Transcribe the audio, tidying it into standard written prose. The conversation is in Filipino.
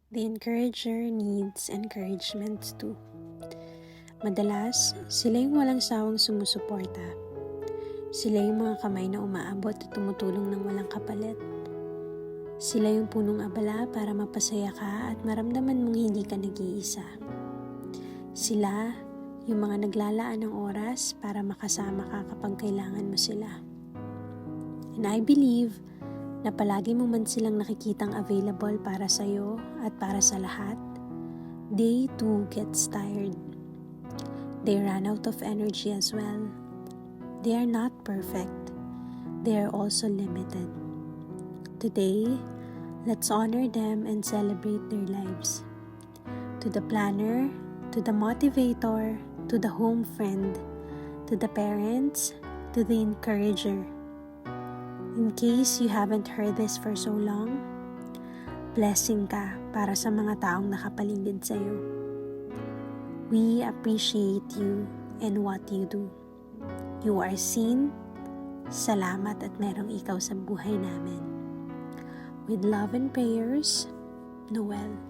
The encourager needs encouragement too. Madalas, sila yung walang sawang sumusuporta. Sila yung mga kamay na umaabot at tumutulong ng walang kapalit. Sila yung punong abala para mapasaya ka at maramdaman mong hindi ka nag-iisa. Sila yung mga naglalaan ng oras para makasama ka kapag kailangan mo sila. And I believe na palagi mo man silang nakikitang available para sa'yo at para sa lahat, they too gets tired. They run out of energy as well. They are not perfect. They are also limited. Today, let's honor them and celebrate their lives. To the planner, to the motivator, to the home friend, to the parents, to the encourager. In case you haven't heard this for so long, blessing ka para sa mga taong nakapaligid sa'yo. We appreciate you and what you do. You are seen. Salamat at merong ikaw sa buhay namin. With love and prayers, Noel.